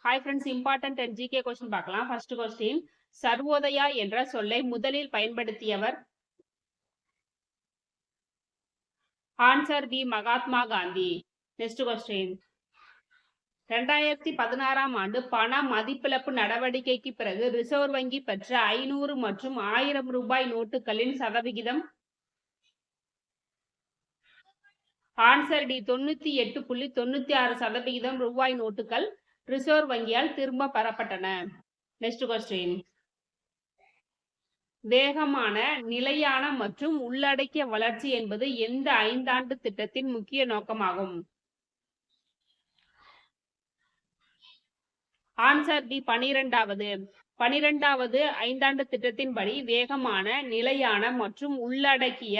Hi friends, important and GK question பார்க்கலாம். First question, Sarvodaya என்ற சொல்லை முதலில் பயன்படுத்தியவர்? Answer D, Mahatma Gandhi. Next question, 2016ஆம் ஆண்டு பண மதிப்பிழப்பு நடவடிக்கைக்கு பிறகு ரிசர்வ் வங்கி பெற்ற 500 மற்றும் 1000 ரூபாய் நோட்டுகளின் சதவிகிதம்? ஆன்சர் டி, 98.96% ரூபாய் நோட்டுகள் ரிசர்வ் வங்கியால் திரும்ப பெறப்பட்டன. நெக்ஸ்ட் கொஸ்டின், வேகமான, நிலையான மற்றும் உள்ளடக்கிய வளர்ச்சி என்பது எந்த 5 ஆண்டு திட்டத்தின் முக்கிய நோக்கமாகும்? ஆன்சர் டி, 12வது 5ஆண்டு திட்டத்தின்படி வேகமான, நிலையான மற்றும் உள்ளடக்கிய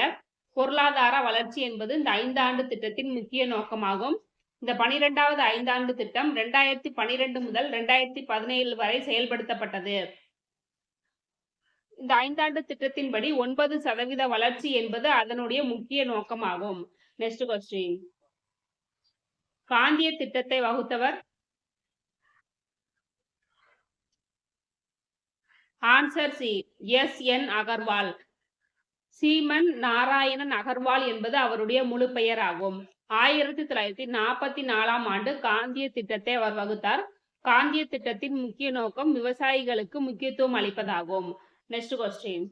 பொருளாதார வளர்ச்சி என்பது இந்த 5 ஆண்டு திட்டத்தின் முக்கிய நோக்கமாகும். இந்த 12வது 5ஆண்டு திட்டம் 2012 முதல் 2017 வரை செயல்படுத்தப்பட்டது. இந்த 5ஆண்டு திட்டத்தின்படி 9% வளர்ச்சி என்பது அதனுடைய முக்கிய நோக்கமாகும். நெக்ஸ்ட் கொஸ்டின், காந்திய திட்டத்தை வகுத்தவர்? Answer C, S N. Agarwal. Shriman Narayan Agarwal என்பது அவருடைய முழு பெயர் ஆகும். 1944ஆம் ஆண்டு காந்திய திட்டத்தை அவர் வகுத்தார். காந்திய திட்டத்தின் முக்கிய நோக்கம் விவசாயிகளுக்கு முக்கியத்துவம் அளிப்பதாகும். நெக்ஸ்ட் கொஸ்டின்,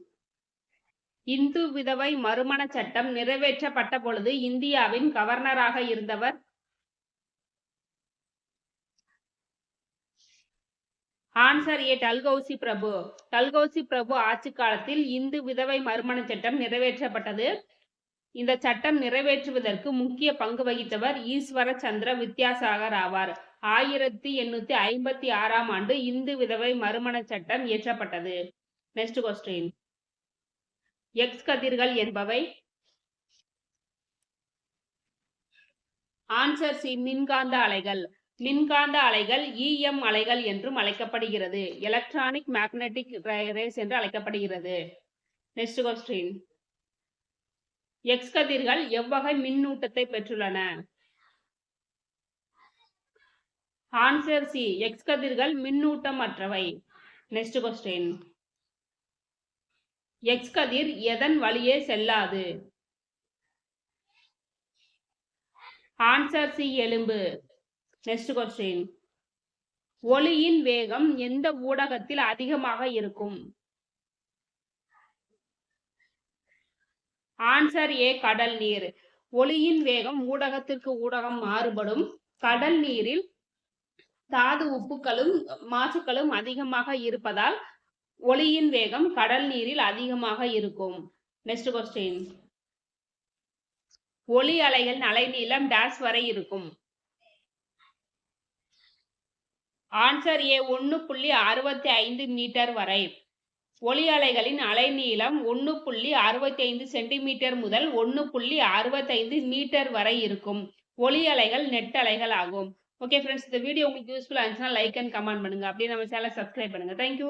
இந்து விதவை மறுமண சட்டம் நிறைவேற்றப்பட்ட பொழுது இந்தியாவின் கவர்னராக இருந்தவர்? ஆன்சர் ஏ, டல்கௌசி பிரபு. டல்கௌசி பிரபு ஆட்சி காலத்தில் இந்து விதவை மறுமண சட்டம் நிறைவேற்றப்பட்டது. இந்த சட்டம் நிறைவேற்றுவதற்கு முக்கிய பங்கு வகித்தவர் ஈஸ்வர சந்திர வித்யாசாகர் ஆவார். 1856ஆம் ஆண்டு இந்து விதவை மறுமண சட்டம் இயற்றப்பட்டது. நெக்ஸ்ட் கொஸ்டின், எக்ஸ் கதிர்கள் என்பவை? ஆன்சர் சி, மின்காந்த அலைகள். மின்காந்த அலைகள் EM அலைகள் என்றும் அழைக்கப்படுகிறது. எலக்ட்ரானிக் மேக்னெட்டிக் ரேஸ் என்று அழைக்கப்படுகிறது. நெக்ஸ்ட் கொஸ்டின், எக்ஸ் கதிர்கள் எவ்வகை மின்னூட்டத்தை பெற்றுள்ளன? ஆன்சர் சி, எக்ஸ் கதிர்கள் மின்னூட்டமற்றவை. நெக்ஸ்ட் கொஸ்டின், எக்ஸ் கதிர் எதன் வழியே செல்லாது? ஆன்சர் சி, எலும்பு. நெக்ஸ்ட் கொஸ்டின், ஒளியின் வேகம் எந்த ஊடகத்தில் அதிகமாக இருக்கும்? ஆன்சர் ஏ, கடல் நீர். ஒளியின் வேகம் ஊடகத்திற்கு ஊடகம் மாறுபடும். கடல் நீரில் தாது உப்புக்களும் மாசுக்களும் அதிகமாக இருப்பதால் ஒளியின் வேகம் கடல் நீரில் அதிகமாக இருக்கும். நெக்ஸ்ட் கொஸ்டின், ஒளி அலைகளின் அலைநீளம் டேஷ் வரை இருக்கும்? ஆன்சர் ஏ, 1.65 மீட்டர் வரை. ஒளி அலைகளின் அலைநீளம் 1.65 சென்டிமீட்டர் முதல் 1.65 மீட்டர் வரை இருக்கும். ஒளி அலைகள் நெட் அலைகள் ஆகும். ஓகே ஃப்ரெண்ட்ஸ், இந்த வீடியோ உங்களுக்கு யூஸ்ஃபுல்லா இருந்துச்சுன்னா லைக் அண்ட் கமெண்ட் பண்ணுங்க. அப்படியே நம்ம சேனலை சப்ஸ்கிரைப் பண்ணுங்க. தேங்க்யூ.